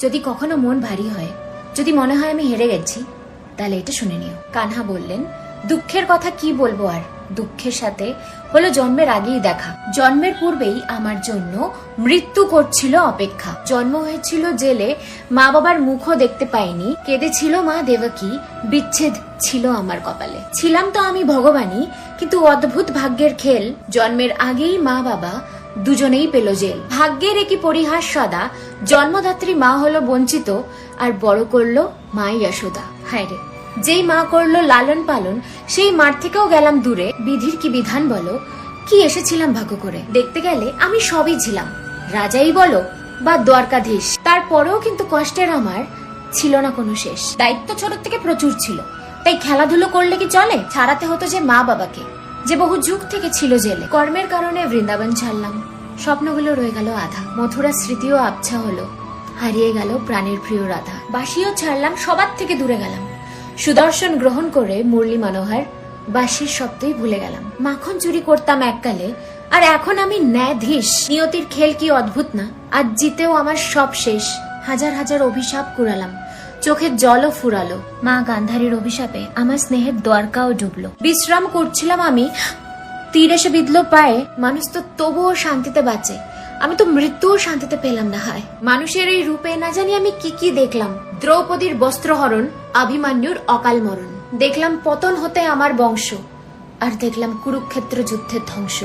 যদি কখনো মন ভারী হয়, যদি মনে হয় আমি হেরে গেছি, তাহলে এটা শুনে নিও। কানহা বললেন, দুঃখের কথা কি বলবো আর, দুঃখের সাথে হলো জন্মের আগেই দেখা। জন্মের পূর্বেই আমার জন্য মৃত্যু করছিল অপেক্ষা। জন্ম হয়েছিল জেলে, মা বাবার মুখও দেখতে পাইনি, কেঁদেছিল মা দেবকী, বিচ্ছেদ ছিল আমার কপালে। ছিলাম তো আমি ভগবানই, কিন্তু অদ্ভুত ভাগ্যের খেল, জন্মের আগেই মা বাবা দুজনেই পেল জেল। ভাগ্যের একই পরিহাস সদা, জন্মদাত্রী মা হলো বঞ্চিত, আর বড় করলো মাই যশোদা। হায় রে, যেই মা করলো লালন পালন, সেই মার থেকেও গেলাম দূরে। বিধির কি বিধান বলো, কি এসেছিলাম ভাগ্য করে। দেখতে গেলে আমি সবই ছিলাম, রাজাই বলো বা দ্বারকাধীশ। তারপরেও কিন্তু কষ্টের আমার ছিল না কোনো শেষ। দায়িত্ব ছোট থেকে প্রচুর ছিল, তাই খেলাধুলো করলে কি চলে? ছাড়াতে হতো যে মা বাবাকে, যে বহু যুগ থেকে ছিল জেলে। কর্মের কারণে বৃন্দাবন ছাড়লাম, স্বপ্নগুলো রয়ে গেল আধা। মথুরা স্মৃতিও আবছা হলো, হারিয়ে গেল প্রাণের প্রিয় রাধা। বাসিও ছাড়লাম, সবার থেকে দূরে গেলাম। সুদর্শন গ্রহণ করে মুরলী মনোহর বাঁশির শব্দই ভুলে গেলাম। মাখন চুরি করতাম এককালে, আর এখন আমি ন্যায়াধীশ। নিয়তির খেল কি অদ্ভুত না, আজ জিতেও আমার সব শেষ। হাজার হাজার অভিশাপ কুড়ালাম, চোখের জলও ফুরালো। মা গান্ধারীর অভিশাপে আমার স্নেহের দ্বারকাও ডুবলো। বিশ্রাম করছিলাম আমি, তীর এসে বিঁধলো পায়ে। মানুষ তো তবুও শান্তিতে বাঁচে, আমি তো মৃত্যুও শান্তিতে পেলাম না। হায়, মানুষের এই রূপে না জানি আমি কি কি দেখলাম। দ্রৌপদীর বস্ত্রহরণ, অভিমন্যুর অকাল মরণ, দেখলাম পতন হতে আমার বংশ, আর দেখলাম কুরুক্ষেত্র যুদ্ধের ধ্বংস।